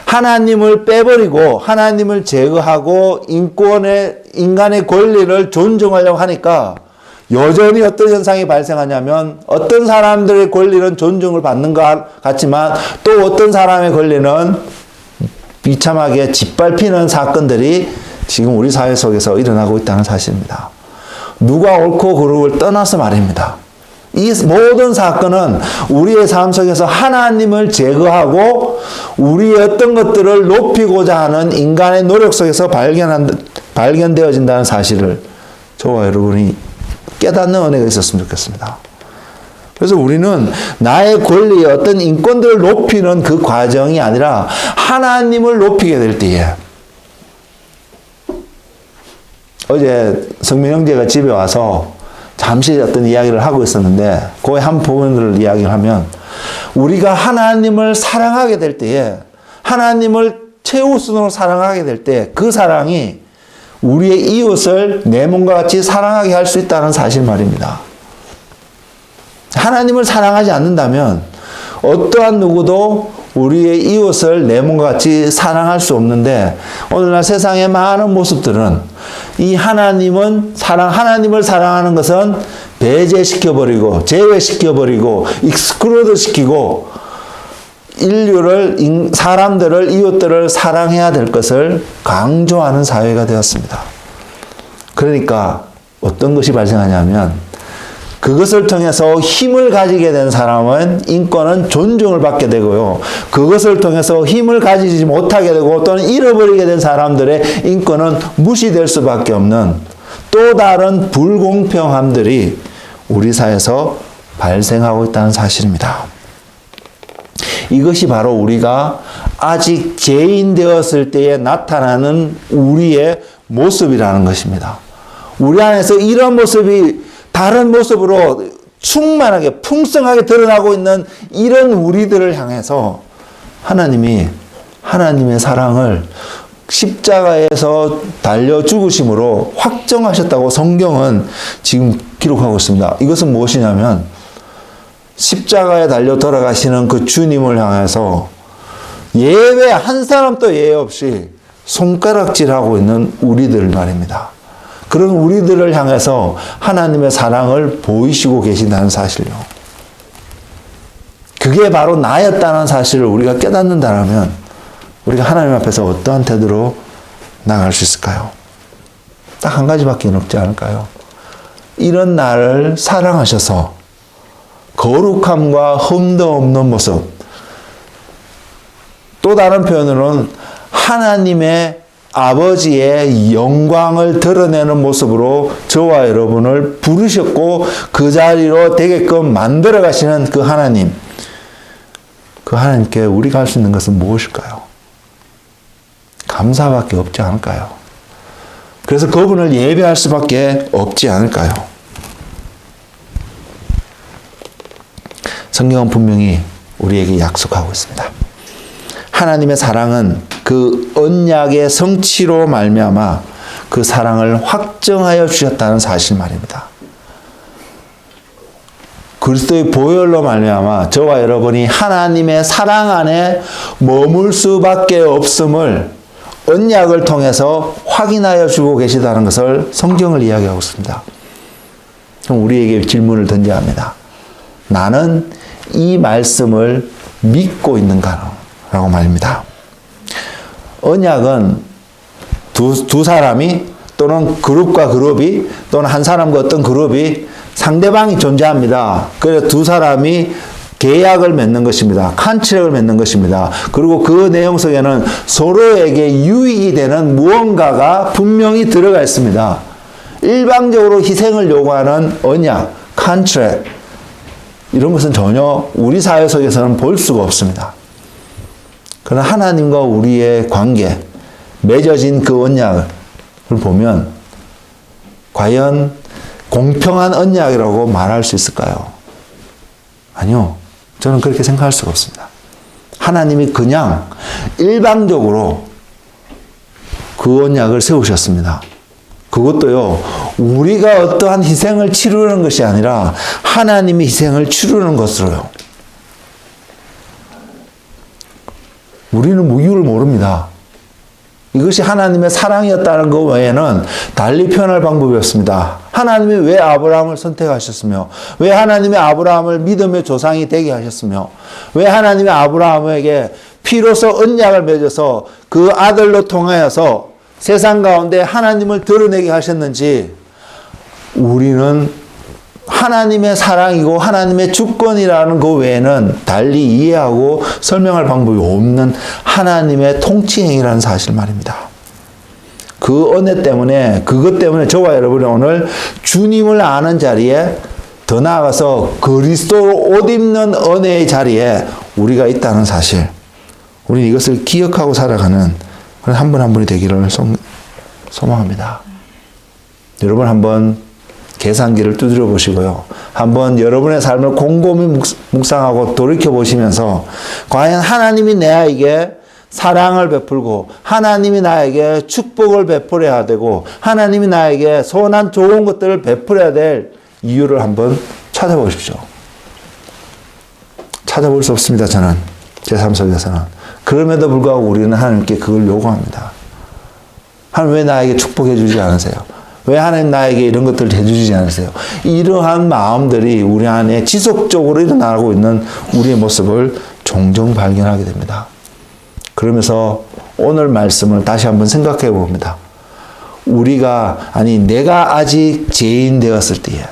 하나님을 빼버리고 하나님을 제거하고 인간의 권리를 존중하려고 하니까 여전히 어떤 현상이 발생하냐면 어떤 사람들의 권리는 존중을 받는 것 같지만 또 어떤 사람의 권리는 비참하게 짓밟히는 사건들이 지금 우리 사회 속에서 일어나고 있다는 사실입니다. 누가 옳고 그름을 떠나서 말입니다. 이 모든 사건은 우리의 삶 속에서 하나님을 제거하고 우리의 어떤 것들을 높이고자 하는 인간의 노력 속에서 발견되어진다는 사실을 저와 여러분이 깨닫는 은혜가 있었으면 좋겠습니다. 그래서 우리는 나의 권리, 어떤 인권들을 높이는 그 과정이 아니라 하나님을 높이게 될 때에 어제 성민 형제가 집에 와서 잠시 어떤 이야기를 하고 있었는데 그 한 부분을 이야기를 하면 우리가 하나님을 사랑하게 될 때에 하나님을 최우선으로 사랑하게 될 때 그 사랑이 우리의 이웃을 내 몸과 같이 사랑하게 할 수 있다는 사실 말입니다. 하나님을 사랑하지 않는다면 어떠한 누구도 우리의 이웃을 내 몸과 같이 사랑할 수 없는데 오늘날 세상의 많은 모습들은 이 하나님을 사랑하는 것은 배제시켜버리고 제외시켜버리고 익스클루드 시키고 사람들을 이웃들을 사랑해야 될 것을 강조하는 사회가 되었습니다. 그러니까 어떤 것이 발생하냐면 그것을 통해서 힘을 가지게 된 사람은 인권은 존중을 받게 되고요. 그것을 통해서 힘을 가지지 못하게 되고 또는 잃어버리게 된 사람들의 인권은 무시될 수밖에 없는 또 다른 불공평함들이 우리 사회에서 발생하고 있다는 사실입니다. 이것이 바로 우리가 아직 죄인 되었을 때에 나타나는 우리의 모습이라는 것입니다. 우리 안에서 이런 모습이 다른 모습으로 충만하게 풍성하게 드러나고 있는 이런 우리들을 향해서 하나님이 하나님의 사랑을 십자가에서 달려 죽으심으로 확정하셨다고 성경은 지금 기록하고 있습니다. 이것은 무엇이냐면 십자가에 달려 돌아가시는 그 주님을 향해서 예외 한 사람도 예외 없이 손가락질하고 있는 우리들 말입니다. 그런 우리들을 향해서 하나님의 사랑을 보이시고 계신다는 사실요. 그게 바로 나였다는 사실을 우리가 깨닫는다면 우리가 하나님 앞에서 어떠한 태도로 나갈 수 있을까요? 딱 한 가지밖에 없지 않을까요? 이런 나를 사랑하셔서 거룩함과 흠도 없는 모습, 또 다른 표현으로는 하나님의 아버지의 영광을 드러내는 모습으로 저와 여러분을 부르셨고 그 자리로 되게끔 만들어 가시는 그 하나님, 그 하나님께 우리가 할 수 있는 것은 무엇일까요? 감사밖에 없지 않을까요? 그래서 그분을 예배할 수밖에 없지 않을까요? 성경은 분명히 우리에게 약속하고 있습니다. 하나님의 사랑은 그 언약의 성취로 말미암아 그 사랑을 확정하여 주셨다는 사실 말입니다. 그리스도의 보혈로 말미암아 저와 여러분이 하나님의 사랑 안에 머물 수밖에 없음을 언약을 통해서 확인하여 주고 계시다는 것을 성경을 이야기하고 있습니다. 그럼 우리에게 질문을 던져야 합니다. 나는 이 말씀을 믿고 있는가? 라고 말입니다. 언약은 두 사람이 또는 그룹과 그룹이 또는 한 사람과 어떤 그룹이 상대방이 존재합니다. 그래서 두 사람이 계약을 맺는 것입니다. 컨트랙을 맺는 것입니다. 그리고 그 내용 속에는 서로에게 유익이 되는 무언가가 분명히 들어가 있습니다. 일방적으로 희생을 요구하는 언약, 컨트랙 이런 것은 전혀 우리 사회 속에서는 볼 수가 없습니다. 그러나 하나님과 우리의 관계, 맺어진 그 언약을 보면 과연 공평한 언약이라고 말할 수 있을까요? 아니요. 저는 그렇게 생각할 수가 없습니다. 하나님이 그냥 일방적으로 그 언약을 세우셨습니다. 그것도요, 우리가 어떠한 희생을 치르는 것이 아니라 하나님이 희생을 치르는 것으로요. 우리는 이유를 모릅니다. 이것이 하나님의 사랑이었다는 것 외에는 달리 표현할 방법이 없습니다. 하나님이 왜 아브라함을 선택하셨으며, 왜 하나님이 아브라함을 믿음의 조상이 되게 하셨으며, 왜 하나님이 아브라함에게 피로서 언약을 맺어서 그 아들로 통하여서 세상 가운데 하나님을 드러내게 하셨는지, 우리는 하나님의 사랑이고 하나님의 주권이라는 것 외에는 달리 이해하고 설명할 방법이 없는 하나님의 통치행위라는 사실 말입니다. 그 은혜 때문에, 그것 때문에 저와 여러분이 오늘 주님을 아는 자리에, 더 나아가서 그리스도로 옷 입는 은혜의 자리에 우리가 있다는 사실, 우리는 이것을 기억하고 살아가는 한 분 한 분이 되기를 소망합니다. 여러분 한번 계산기를 두드려 보시고요. 한번 여러분의 삶을 곰곰이 묵상하고 돌이켜 보시면서, 과연 하나님이 나에게 사랑을 베풀고 하나님이 나에게 축복을 베풀어야 되고 하나님이 나에게 선한 좋은 것들을 베풀어야 될 이유를 한번 찾아보십시오. 찾아볼 수 없습니다. 저는 제 삶 속에서는. 그럼에도 불구하고 우리는 하나님께 그걸 요구합니다. 하나님 왜 나에게 축복해 주지 않으세요? 왜 하나님 나에게 이런 것들을 해주지 않으세요? 이러한 마음들이 우리 안에 지속적으로 일어나고 있는 우리의 모습을 종종 발견하게 됩니다. 그러면서 오늘 말씀을 다시 한번 생각해 봅니다. 내가 아직 죄인 되었을 때에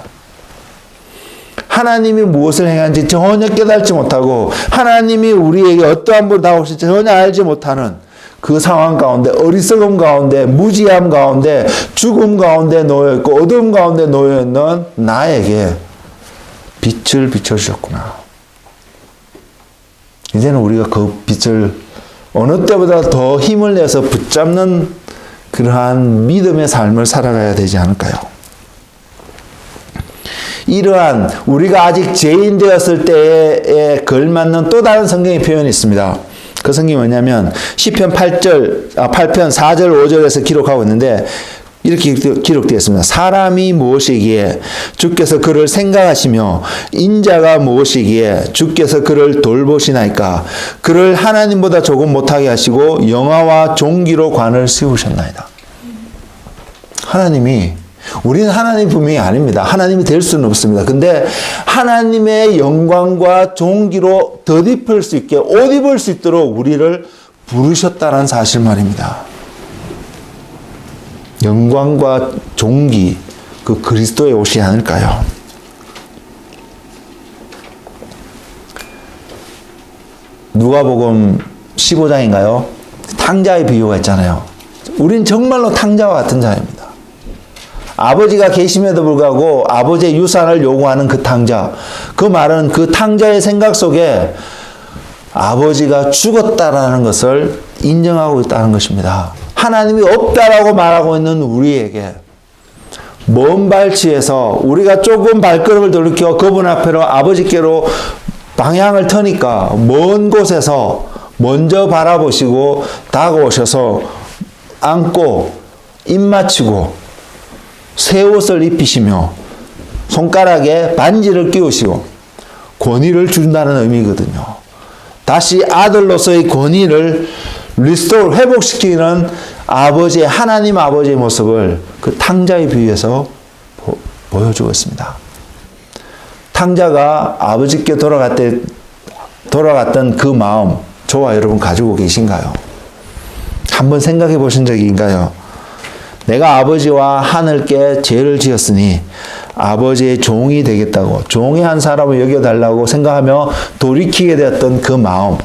하나님이 무엇을 행한지 전혀 깨달지 못하고 하나님이 우리에게 어떠한 분을 다가오실지 전혀 알지 못하는 그 상황 가운데, 어리석음 가운데, 무지함 가운데, 죽음 가운데 놓여있고 어둠 가운데 놓여있는 나에게 빛을 비춰주셨구나. 이제는 우리가 그 빛을 어느 때보다 더 힘을 내서 붙잡는 그러한 믿음의 삶을 살아가야 되지 않을까요? 이러한 우리가 아직 죄인 되었을 때에 걸맞는 또 다른 성경의 표현이 있습니다. 그 성경이 뭐냐면 시편 8편 4절 5절에서 기록하고 있는데 이렇게 기록되어 있습니다. 사람이 무엇이기에 주께서 그를 생각하시며 인자가 무엇이기에 주께서 그를 돌보시나이까. 그를 하나님보다 조금 못하게 하시고 영화와 종기로 관을 씌우셨나이다. 우리는 하나님 분명히 아닙니다. 하나님이 될 수는 없습니다. 근데 하나님의 영광과 종기로 덧입을 수 있게, 옷 입을 수 있도록 우리를 부르셨다는 사실 말입니다. 영광과 종기, 그 그리스도의 옷이 아닐까요? 누가복음 15장인가요? 탕자의 비유가 있잖아요. 우린 정말로 탕자와 같은 자입니다. 아버지가 계심에도 불구하고 아버지의 유산을 요구하는 그 탕자. 그 말은 그 탕자의 생각 속에 아버지가 죽었다라는 것을 인정하고 있다는 것입니다. 하나님이 없다라고 말하고 있는 우리에게 먼 발치에서 우리가 조금 발걸음을 돌이켜 그분 앞으로 아버지께로 방향을 터니까 먼 곳에서 먼저 바라보시고 다가오셔서 안고 입 맞추고 새 옷을 입히시며 손가락에 반지를 끼우시고 권위를 준다는 의미거든요. 다시 아들로서의 권위를 회복시키는 하나님 아버지의 모습을 그 탕자의 비유에서 보여주고 있습니다. 탕자가 아버지께 돌아갔던 그 마음, 저와 여러분 가지고 계신가요? 한번 생각해 보신 적이 있나요? 내가 아버지와 하늘께 죄를 지었으니 아버지의 종이 되겠다고, 종의 한 사람을 여겨달라고 생각하며 돌이키게 되었던 그 마음,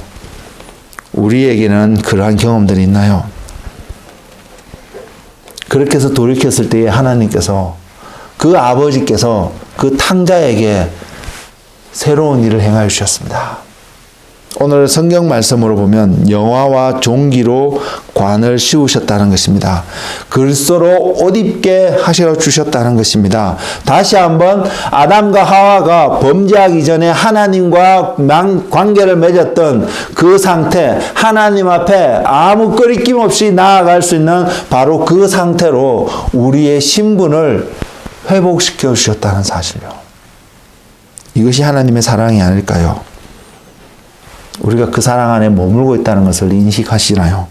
우리에게는 그러한 경험들이 있나요? 그렇게 해서 돌이켰을 때에 하나님께서, 그 아버지께서 그 탕자에게 새로운 일을 행하여 주셨습니다. 오늘 성경 말씀으로 보면 영화와 종기로 관을 씌우셨다는 것입니다. 그리스도로 옷 입게 하셔 주셨다는 것입니다. 다시 한번 아담과 하와가 범죄하기 전에 하나님과 관계를 맺었던 그 상태, 하나님 앞에 아무 끄리낌 없이 나아갈 수 있는 바로 그 상태로 우리의 신분을 회복시켜 주셨다는 사실요. 이것이 하나님의 사랑이 아닐까요? 우리가 그 사랑 안에 머물고 있다는 것을 인식하시나요?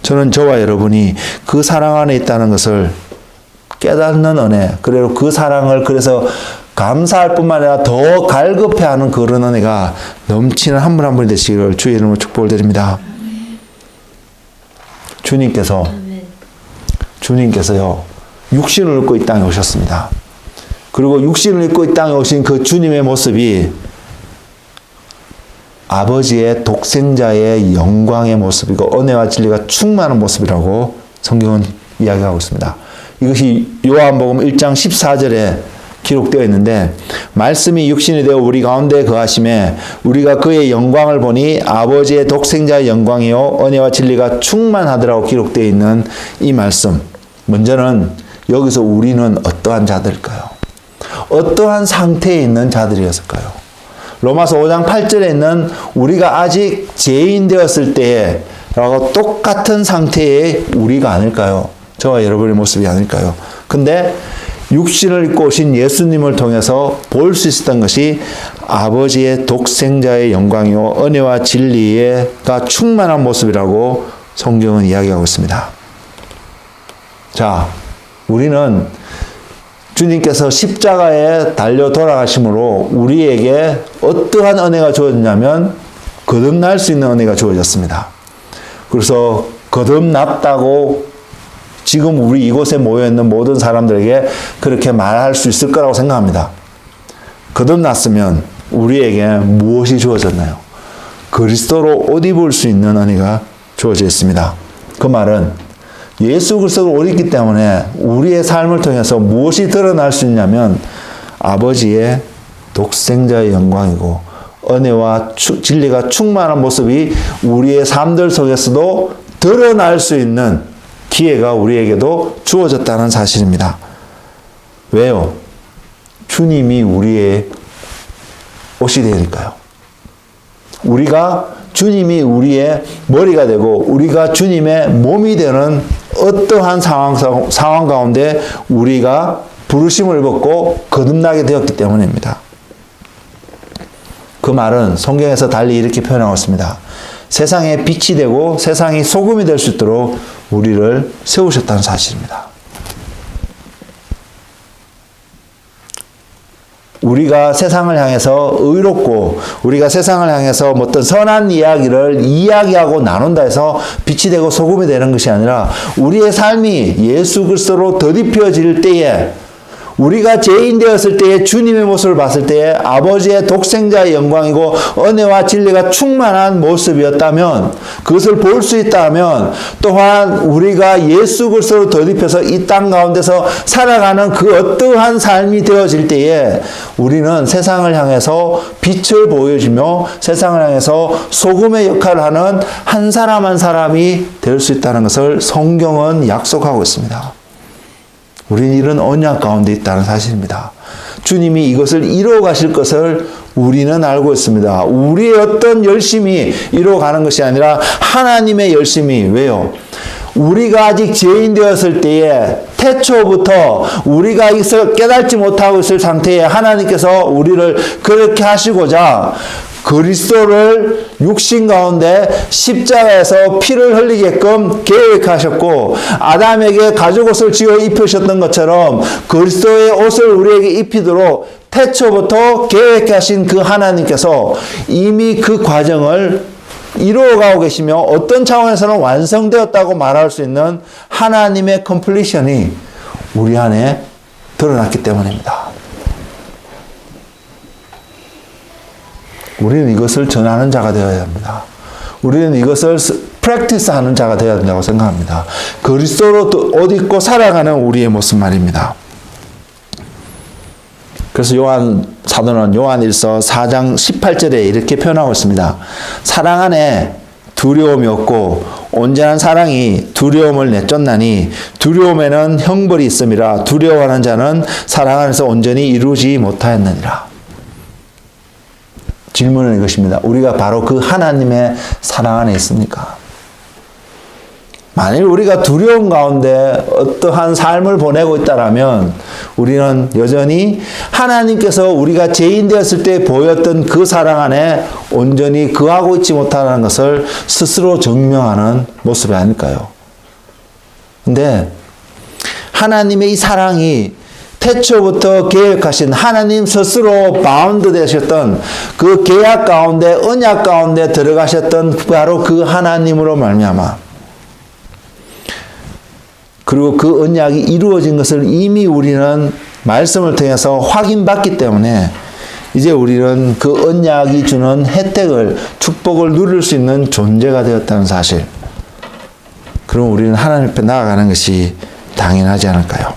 저는 저와 여러분이 그 사랑 안에 있다는 것을 깨닫는 은혜, 그리고 그 사랑을 그래서 감사할 뿐만 아니라 더 갈급해하는 그런 은혜가 넘치는 한 분 한 분이 되시기를 주의 이름으로 축복을 드립니다. 주님께서요, 육신을 입고 이 땅에 오셨습니다. 그리고 육신을 입고 이 땅에 오신 그 주님의 모습이 아버지의 독생자의 영광의 모습이고 은혜와 진리가 충만한 모습이라고 성경은 이야기하고 있습니다. 이것이 요한복음 1장 14절에 기록되어 있는데, 말씀이 육신이 되어 우리 가운데 거하심에 우리가 그의 영광을 보니 아버지의 독생자의 영광이요 은혜와 진리가 충만하더라고 기록되어 있는 이 말씀. 먼저는 여기서 우리는 어떠한 자들일까요? 어떠한 상태에 있는 자들이었을까요? 로마서 5장 8절에 있는 우리가 아직 죄인 되었을 때에 라고 똑같은 상태의 우리가 아닐까요? 저와 여러분의 모습이 아닐까요? 근데 육신을 입고 오신 예수님을 통해서 볼 수 있었던 것이 아버지의 독생자의 영광이요 은혜와 진리가 충만한 모습이라고 성경은 이야기하고 있습니다. 자, 우리는 주님께서 십자가에 달려 돌아가심으로 우리에게 어떠한 은혜가 주어졌냐면 거듭날 수 있는 은혜가 주어졌습니다. 그래서 거듭났다고 지금 우리 이곳에 모여있는 모든 사람들에게 그렇게 말할 수 있을 거라고 생각합니다. 거듭났으면 우리에게 무엇이 주어졌나요? 그리스도로 옷 입을 수 있는 은혜가 주어져 있습니다. 그 말은 예수 그리스도를 옷 입기 때문에 우리의 삶을 통해서 무엇이 드러날 수 있냐면 아버지의 독생자의 영광이고 은혜와 진리가 충만한 모습이 우리의 삶들 속에서도 드러날 수 있는 기회가 우리에게도 주어졌다는 사실입니다. 왜요? 주님이 우리의 옷이 되니까요. 주님이 우리의 머리가 되고 우리가 주님의 몸이 되는 어떠한 상황 가운데 우리가 부르심을 입었고 거듭나게 되었기 때문입니다. 그 말은 성경에서 달리 이렇게 표현하고 있습니다. 세상에 빛이 되고 세상이 소금이 될 수 있도록 우리를 세우셨다는 사실입니다. 우리가 세상을 향해서 의롭고 우리가 세상을 향해서 어떤 선한 이야기를 이야기하고 나눈다 해서 빛이 되고 소금이 되는 것이 아니라 우리의 삶이 예수 그리스도로 덧입혀질 때에 우리가 죄인 되었을 때에 주님의 모습을 봤을 때에 아버지의 독생자의 영광이고 은혜와 진리가 충만한 모습이었다면 그것을 볼 수 있다면 또한 우리가 예수 그리스도로 덧입혀서 이 땅 가운데서 살아가는 그 어떠한 삶이 되어질 때에 우리는 세상을 향해서 빛을 보여주며 세상을 향해서 소금의 역할을 하는 한 사람 한 사람이 될 수 있다는 것을 성경은 약속하고 있습니다. 우리는 이런 언약 가운데 있다는 사실입니다. 주님이 이것을 이루어 가실 것을 우리는 알고 있습니다. 우리의 어떤 열심이 이루어 가는 것이 아니라 하나님의 열심이. 왜요? 우리가 아직 죄인 되었을 때에 태초부터 우리가 이것을 깨닫지 못하고 있을 상태에 하나님께서 우리를 그렇게 하시고자 그리스도를 육신 가운데 십자가에서 피를 흘리게끔 계획하셨고 아담에게 가죽옷을 지어 입히셨던 것처럼 그리스도의 옷을 우리에게 입히도록 태초부터 계획하신 그 하나님께서 이미 그 과정을 이루어가고 계시며 어떤 차원에서는 완성되었다고 말할 수 있는 하나님의 컴플리션이 우리 안에 드러났기 때문입니다. 우리는 이것을 전하는 자가 되어야 합니다. 우리는 이것을 프랙티스 하는 자가 되어야 된다고 생각합니다. 그리스도로 옷 입고 살아가는 우리의 모습 말입니다. 그래서 사도는 요한일서 4장 18절에 이렇게 표현하고 있습니다. 사랑 안에 두려움이 없고 온전한 사랑이 두려움을 내쫓나니 두려움에는 형벌이 있음이라 두려워하는 자는 사랑 안에서 온전히 이루지 못하였느니라. 질문은 이것입니다. 우리가 바로 그 하나님의 사랑 안에 있습니까? 만일 우리가 두려움 가운데 어떠한 삶을 보내고 있다라면 우리는 여전히 하나님께서 우리가 죄인 되었을 때 보였던 그 사랑 안에 온전히 거하고 있지 못하는 것을 스스로 증명하는 모습이 아닐까요? 근데 하나님의 이 사랑이 태초부터 계획하신 하나님 스스로 바운드 되셨던 그 계약 가운데 언약 가운데 들어가셨던 바로 그 하나님으로 말미암아 그리고 그 언약이 이루어진 것을 이미 우리는 말씀을 통해서 확인받기 때문에 이제 우리는 그 언약이 주는 혜택을, 축복을 누릴 수 있는 존재가 되었다는 사실. 그럼 우리는 하나님 앞에 나아가는 것이 당연하지 않을까요?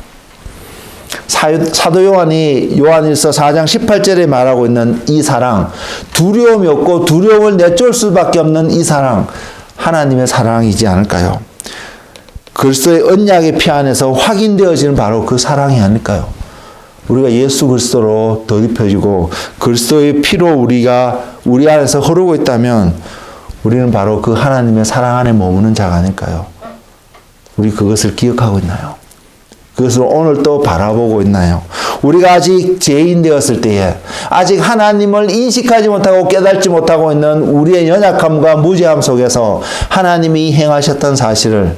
사도 요한이 요한일서 4장 18절에 말하고 있는 이 사랑, 두려움이 없고 두려움을 내쫓을 수밖에 없는 이 사랑, 하나님의 사랑이지 않을까요? 그리스도의 언약의 피 안에서 확인되어지는 바로 그 사랑이 아닐까요? 우리가 예수 그리스도로 덧입혀지고 그리스도의 피로 우리가 우리 안에서 흐르고 있다면 우리는 바로 그 하나님의 사랑 안에 머무는 자가 아닐까요? 우리 그것을 기억하고 있나요? 그것을 오늘 또 바라보고 있나요? 우리가 아직 죄인 되었을 때에 아직 하나님을 인식하지 못하고 깨닫지 못하고 있는 우리의 연약함과 무지함 속에서 하나님이 행하셨던 사실을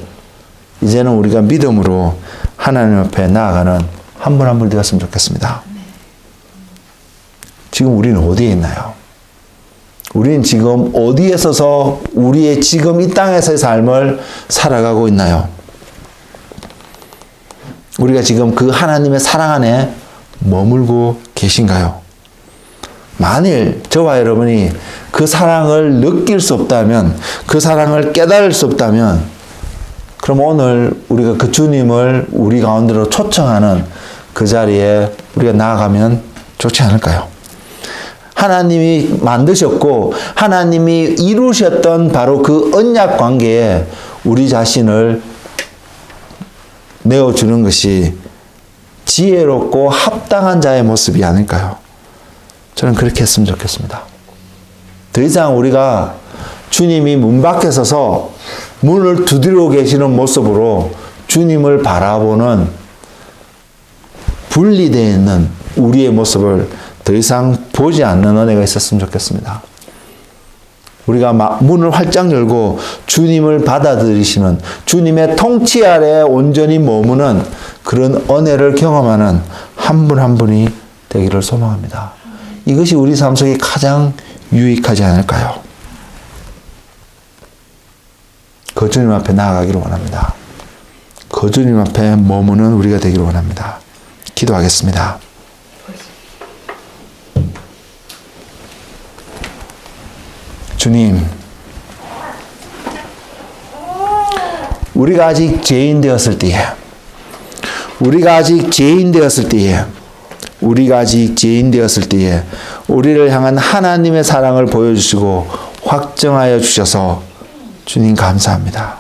이제는 우리가 믿음으로 하나님 앞에 나아가는 한 분 한 분 되었으면 좋겠습니다. 지금 우리는 어디에 있나요? 우리는 지금 어디에 서서 우리의 지금 이 땅에서의 삶을 살아가고 있나요? 우리가 지금 그 하나님의 사랑 안에 머물고 계신가요? 만일 저와 여러분이 그 사랑을 느낄 수 없다면, 그 사랑을 깨달을 수 없다면 그럼 오늘 우리가 그 주님을 우리 가운데로 초청하는 그 자리에 우리가 나아가면 좋지 않을까요? 하나님이 만드셨고 하나님이 이루셨던 바로 그 언약 관계에 우리 자신을 내어주는 것이 지혜롭고 합당한 자의 모습이 아닐까요? 저는 그렇게 했으면 좋겠습니다. 더 이상 우리가 주님이 문 밖에 서서 문을 두드리고 계시는 모습으로 주님을 바라보는 분리되어 있는 우리의 모습을 더 이상 보지 않는 은혜가 있었으면 좋겠습니다. 우리가 문을 활짝 열고 주님을 받아들이시는 주님의 통치 아래 온전히 머무는 그런 은혜를 경험하는 한 분 한 분이 되기를 소망합니다. 이것이 우리 삶 속에 가장 유익하지 않을까요? 그 주님 앞에 나아가기를 원합니다. 그 주님 앞에 머무는 우리가 되기를 원합니다. 기도하겠습니다. 주님, 우리가 아직 죄인 되었을 때에, 우리를 향한 하나님의 사랑을 보여주시고 확정하여 주셔서 주님 감사합니다.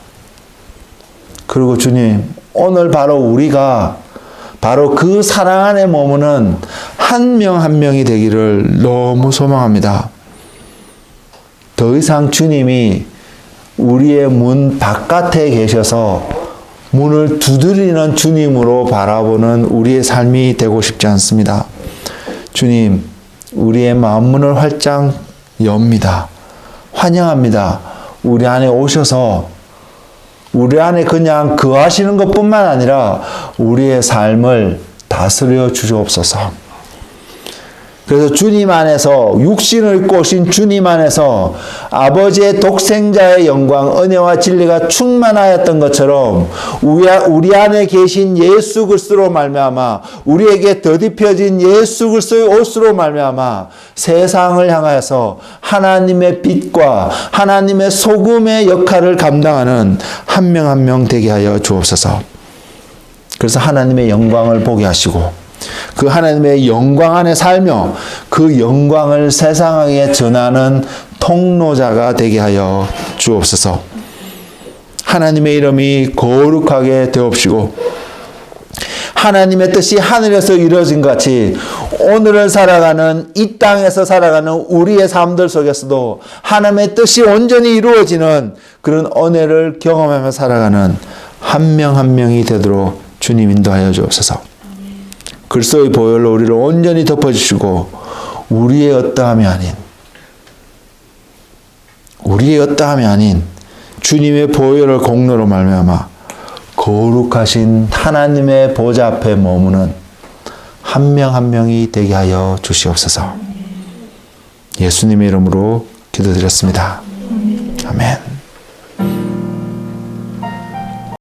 그리고 주님, 오늘 바로 우리가 바로 그 사랑 안에 머무는 한 명 한 명이 되기를 너무 소망합니다. 더 이상 주님이 우리의 문 바깥에 계셔서 문을 두드리는 주님으로 바라보는 우리의 삶이 되고 싶지 않습니다. 주님, 우리의 마음문을 활짝 엽니다. 환영합니다. 우리 안에 오셔서 우리 안에 그냥 거하시는 것뿐만 아니라 우리의 삶을 다스려 주시옵소서. 그래서 주님 안에서 육신을 입고 오신 주님 안에서 아버지의 독생자의 영광, 은혜와 진리가 충만하였던 것처럼 우리 안에 계신 예수 그리스도로 말미암아 우리에게 덧입혀진 예수 그리스도의 옷으로 말미암아 세상을 향하여서 하나님의 빛과 하나님의 소금의 역할을 감당하는 한 명 한 명 되게 하여 주옵소서. 그래서 하나님의 영광을 보게 하시고 그 하나님의 영광 안에 살며 그 영광을 세상에 전하는 통로자가 되게 하여 주옵소서. 하나님의 이름이 거룩하게 되옵시고 하나님의 뜻이 하늘에서 이루어진 것 같이 오늘을 살아가는 이 땅에서 살아가는 우리의 삶들 속에서도 하나님의 뜻이 온전히 이루어지는 그런 은혜를 경험하며 살아가는 한 명 한 명이 되도록 주님 인도하여 주옵소서. 그리스도의 보혈로 우리를 온전히 덮어주시고 우리의 어떠함이 아닌 주님의 보혈을 공로로 말미암아 거룩하신 하나님의 보좌 앞에 머무는 한 명 한 명이 되게 하여 주시옵소서. 예수님의 이름으로 기도드렸습니다. 아멘.